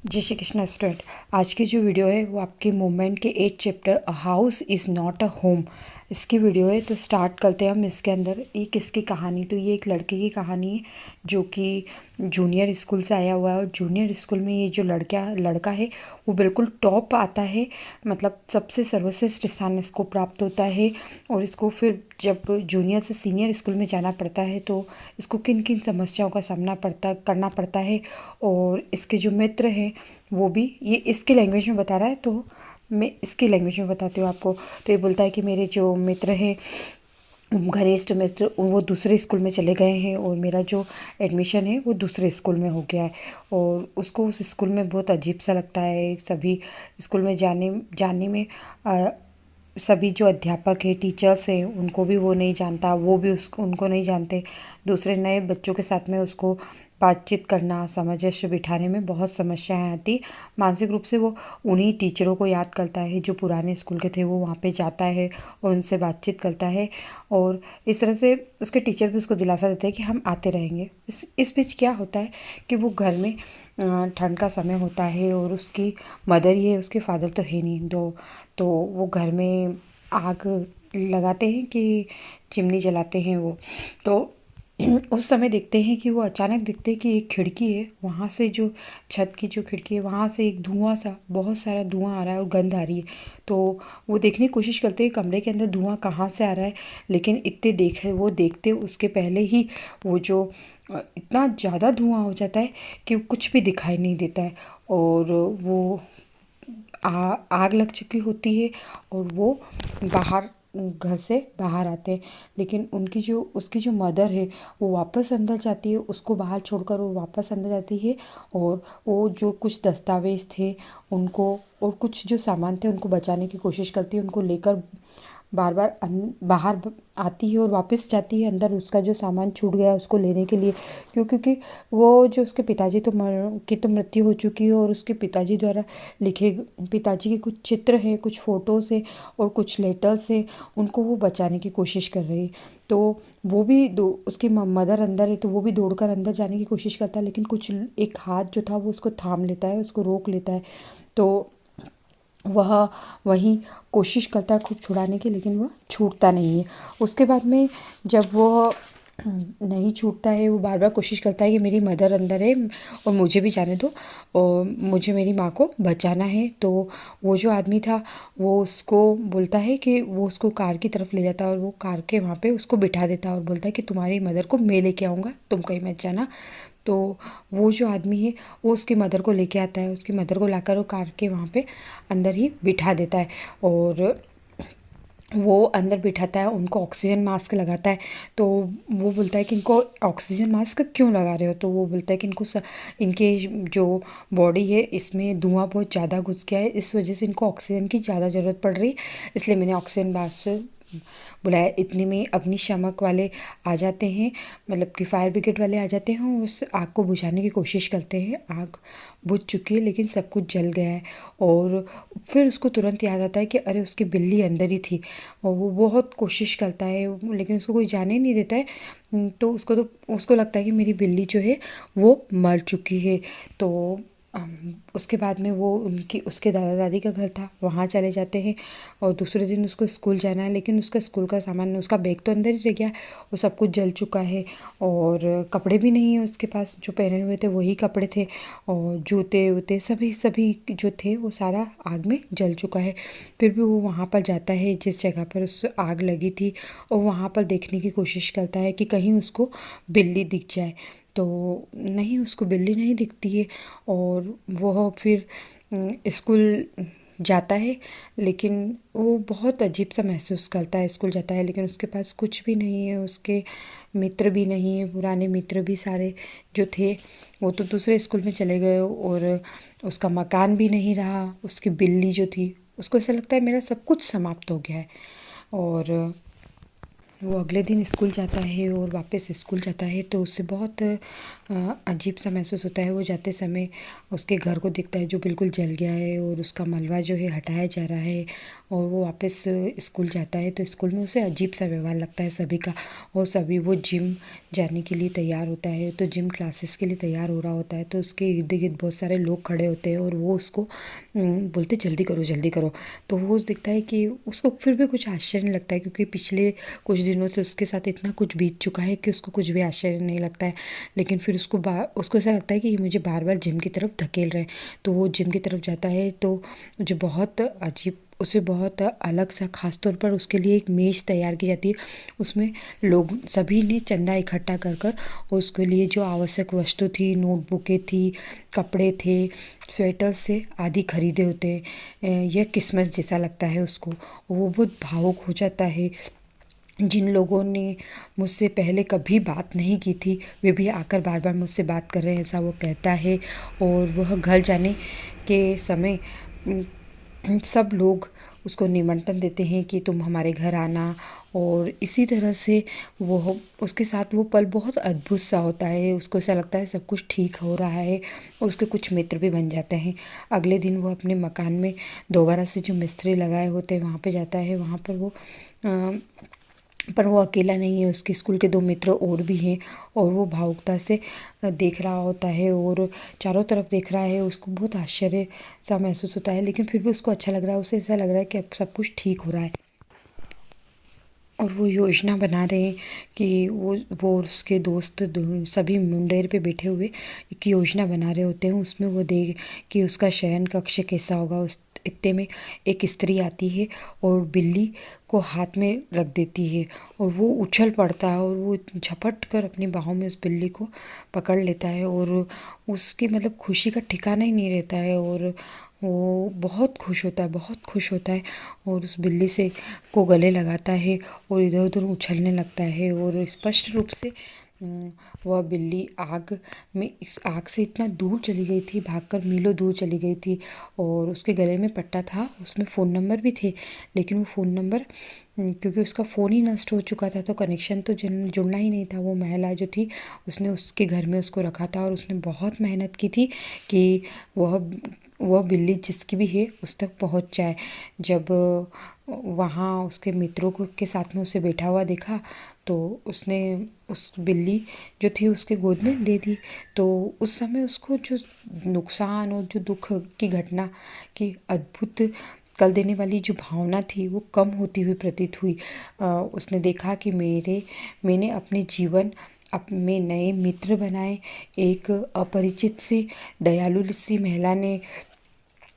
जय श्री कृष्णा स्टूडेंट। आज की जो वीडियो है वो आपके मूवमेंट के 8 chapter a house is not a home इसकी वीडियो है। तो स्टार्ट करते हैं हम इसके अंदर। ये किसकी कहानी, तो ये एक लड़के की कहानी है जो कि जूनियर स्कूल से आया हुआ है। और जूनियर स्कूल में ये जो लड़का है वो बिल्कुल टॉप आता है, मतलब सबसे सर्वश्रेष्ठ स्थान इसको प्राप्त होता है। और इसको फिर जब जूनियर से सीनियर स्कूल में जाना पड़ता है तो इसको किन किन समस्याओं का सामना करना पड़ता है। और इसके जो मित्र हैं वो भी, ये इसके लैंग्वेज में बता रहा है तो मैं इसकी लैंग्वेज में बताती हूँ आपको। तो ये बोलता है कि मेरे जो मित्र हैं, घनिष्ठ मित्र, वो दूसरे स्कूल में चले गए हैं और मेरा जो एडमिशन है वो दूसरे स्कूल में हो गया है। और उसको उस स्कूल में बहुत अजीब सा लगता है। सभी स्कूल में जाने में सभी जो अध्यापक है, टीचर्स हैं, उनको भी वो नहीं जानता, वो भी उसको उनको नहीं जानते। दूसरे नए बच्चों के साथ में उसको बातचीत करना, सामंजस्य बिठाने में बहुत समस्याएं आती। मानसिक रूप से वो उन्हीं टीचरों को याद करता है जो पुराने स्कूल के थे। वो वहाँ पे जाता है और उनसे बातचीत करता है और इस तरह से उसके टीचर भी उसको दिलासा देते हैं कि हम आते रहेंगे। इस बीच क्या होता है कि वो घर में ठंड का समय होता है और उसकी मदर ही है, उसके फादर तो है नहीं। तो वो घर में आग लगाते हैं कि चिमनी जलाते हैं वो। तो उस समय देखते हैं कि वो अचानक दिखते हैं कि एक खिड़की है, वहाँ से जो छत की जो खिड़की है वहाँ से एक धुआं सा, बहुत सारा धुआं आ रहा है और गंध आ रही है। तो वो देखने की कोशिश करते हैं कमरे के अंदर धुआं कहाँ से आ रहा है, लेकिन वो देखते उसके पहले ही वो जो इतना ज़्यादा धुआं हो जाता है कि कुछ भी दिखाई नहीं देता है। और वो आग लग चुकी होती है और वो बाहर घर से बाहर आते हैं। लेकिन उसकी जो मदर है वो वापस अंदर जाती है, उसको बाहर छोड़कर वो वापस अंदर जाती है। और वो जो कुछ दस्तावेज़ थे उनको और कुछ जो सामान थे उनको बचाने की कोशिश करती है, उनको लेकर बार बार बाहर आती है और वापस जाती है अंदर। उसका जो सामान छूट गया है उसको लेने के लिए, क्योंकि वो जो उसके पिताजी की तो मृत्यु हो चुकी है और उसके पिताजी द्वारा लिखे, पिताजी के कुछ चित्र हैं, कुछ फ़ोटोज़ हैं और कुछ लेटर्स हैं, उनको वो बचाने की कोशिश कर रही है। तो वो भी उसकी मदर अंदर है तो वो भी दौड़कर अंदर जाने की कोशिश करता है, लेकिन कुछ एक हाथ जो था वो उसको थाम लेता है, उसको रोक लेता है। तो वह वहीं कोशिश करता है खूब छुड़ाने की, लेकिन वह छूटता नहीं है। उसके बाद में जब वो नहीं छूटता है, वो बार बार कोशिश करता है कि मेरी मदर अंदर है और मुझे भी जाने दो और मुझे मेरी माँ को बचाना है। तो वो जो आदमी था वो उसको बोलता है कि वो उसको कार की तरफ ले जाता है और वो कार के वहाँ पे उसको बिठा देता है और बोलता है कि तुम्हारी मदर को मैं लेके आऊँगा, तुम कहीं मत जाना। तो वो जो आदमी है वो उसकी मदर को लेके आता है, उसकी मदर को लाकर वो कार के वहाँ पे अंदर ही बिठा देता है और वो अंदर बिठाता है, उनको ऑक्सीजन मास्क लगाता है। तो वो बोलता है कि इनको ऑक्सीजन मास्क क्यों लगा रहे हो, तो वो बोलता है कि इनके जो बॉडी है इसमें धुआं बहुत ज़्यादा घुस गया है, इस वजह से इनको ऑक्सीजन की ज़्यादा ज़रूरत पड़ रही है, इसलिए मैंने ऑक्सीजन मास्क बुलाया। इतने में अग्निशामक वाले आ जाते हैं, मतलब कि फायर ब्रिगेड वाले आ जाते हैं, उस आग को बुझाने की कोशिश करते हैं। आग बुझ चुकी है लेकिन सब कुछ जल गया है। और फिर उसको तुरंत याद आता है कि अरे उसकी बिल्ली अंदर ही थी। और वो बहुत कोशिश करता है लेकिन उसको कोई जाने नहीं देता है। तो उसको लगता है कि मेरी बिल्ली जो है वो मर चुकी है। तो उसके बाद में वो उसके दादा दादी का घर था, वहाँ चले जाते हैं। और दूसरे दिन उसको स्कूल जाना है, लेकिन उसका स्कूल का सामान, उसका बैग तो अंदर ही रह गया, वो सब कुछ जल चुका है। और कपड़े भी नहीं है उसके पास, जो पहने हुए थे वही कपड़े थे और जूते वूते सभी सभी जो थे वो सारा आग में जल चुका है। फिर भी वो वहाँ पर जाता है जिस जगह पर उस आग लगी थी और वहाँ पर देखने की कोशिश करता है कि कहीं उसको बिल्ली दिख जाए। तो नहीं, उसको बिल्ली नहीं दिखती है। और वह फिर स्कूल जाता है, लेकिन वो बहुत अजीब सा महसूस करता है। स्कूल जाता है लेकिन उसके पास कुछ भी नहीं है, उसके मित्र भी नहीं है, पुराने मित्र भी सारे जो थे वो तो दूसरे स्कूल में चले गए और उसका मकान भी नहीं रहा। उसकी बिल्ली जो थी, उसको ऐसा लगता है मेरा सब कुछ समाप्त हो गया है। और वो अगले दिन स्कूल जाता है और वापस स्कूल जाता है तो उससे बहुत अजीब सा महसूस होता है। वो जाते समय उसके घर को दिखता है जो बिल्कुल जल गया है और उसका मलबा जो है हटाया जा रहा है, और वो वापस स्कूल जाता है तो स्कूल में उसे अजीब सा व्यवहार लगता है सभी का। और सभी वो जिम जाने के लिए तैयार होता है, तो जिम क्लासेस के लिए तैयार हो रहा होता है, तो उसके इर्द गिर्द बहुत सारे लोग खड़े होते हैं और वो उसको बोलते जल्दी करो जल्दी करो। तो वो दिखता है कि उसको फिर भी कुछ आश्चर्य नहीं लगता है, क्योंकि पिछले कुछ दिनों से उसके साथ इतना कुछ बीत चुका है कि उसको कुछ भी आश्चर्य नहीं लगता है। लेकिन फिर उसको ऐसा लगता है कि ये मुझे बार बार जिम की तरफ धकेल रहे हैं। तो वो जिम की तरफ जाता है तो मुझे बहुत अजीब, उसे बहुत अलग सा, खास तौर पर उसके लिए एक मेज़ तैयार की जाती है। उसमें लोग सभी ने चंदा इकट्ठा कर कर उसके लिए जो आवश्यक वस्तु थी, नोटबुकें थी, कपड़े थे, स्वेटर्स से आदि खरीदे होते हैं। यह किस्मत जैसा लगता है उसको। वो बहुत भावुक हो जाता है। जिन लोगों ने मुझसे पहले कभी बात नहीं की थी वे भी आकर बार बार मुझसे बात कर रहे हैं, ऐसा वो कहता है। और वह घर जाने के समय सब लोग उसको निमंत्रण देते हैं कि तुम हमारे घर आना। और इसी तरह से वो उसके साथ वो पल बहुत अद्भुत सा होता है। उसको ऐसा लगता है सब कुछ ठीक हो रहा है, और उसके कुछ मित्र भी बन जाते हैं। अगले दिन वो अपने मकान में दोबारा से जो मिस्त्री लगाए होते हैं वहाँ पे जाता है। वहाँ पर वो अकेला नहीं है, उसके स्कूल के 2 मित्र और भी हैं। और वो भावुकता से देख रहा होता है और चारों तरफ देख रहा है। उसको बहुत आश्चर्य सा महसूस होता है, लेकिन फिर भी उसको अच्छा लग रहा है। उसे ऐसा लग रहा है कि अब सब कुछ ठीक हो रहा है। और वो योजना बना रहे हैं कि वो और उसके दोस्त सभी मुंडेर पे बैठे हुए एक योजना बना रहे होते हैं। उसमें वो देख कि उसका शयन कक्ष कैसा होगा। उस इत्ते में एक स्त्री आती है और बिल्ली को हाथ में रख देती है, और वो उछल पड़ता है और वो झपट कर अपनी बाहों में उस बिल्ली को पकड़ लेता है। और उसकी मतलब खुशी का ठिकाना ही नहीं रहता है। और वो बहुत खुश होता है, बहुत खुश होता है, और उस बिल्ली से को गले लगाता है और इधर उधर उछलने लगता है। और स्पष्ट रूप से वह बिल्ली इस आग से इतना दूर चली गई थी, भागकर मीलों दूर चली गई थी। और उसके गले में पट्टा था, उसमें फ़ोन नंबर भी थे, लेकिन वो फ़ोन नंबर क्योंकि उसका फ़ोन ही नष्ट हो चुका था तो कनेक्शन तो जुड़ना ही नहीं था। वो महिला जो थी उसने उसके घर में उसको रखा था, और उसने बहुत मेहनत की थी कि वह बिल्ली जिसकी भी है उस तक पहुंच जाए। जब वहाँ उसके मित्रों को के साथ में उसे बैठा हुआ देखा तो उसने उस बिल्ली जो थी उसके गोद में दे दी। तो उस समय उसको जो नुकसान और जो दुख की घटना की अद्भुत कल देने वाली जो भावना थी वो कम होती हुई प्रतीत हुई। उसने देखा कि मैंने अपने जीवन में नए मित्र बनाए। एक अपरिचित सी दयालु सी महिला ने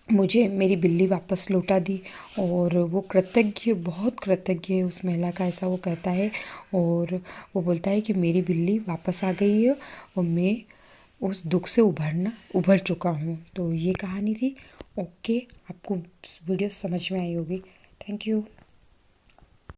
मुझे मेरी बिल्ली वापस लौटा दी, और वो कृतज्ञ, बहुत कृतज्ञ है उस महिला का, ऐसा वो कहता है। और वो बोलता है कि मेरी बिल्ली वापस आ गई है और मैं उस दुख से उभर चुका हूँ। तो ये कहानी थी। ओके, आपको वीडियो समझ में आई होगी। Thank you.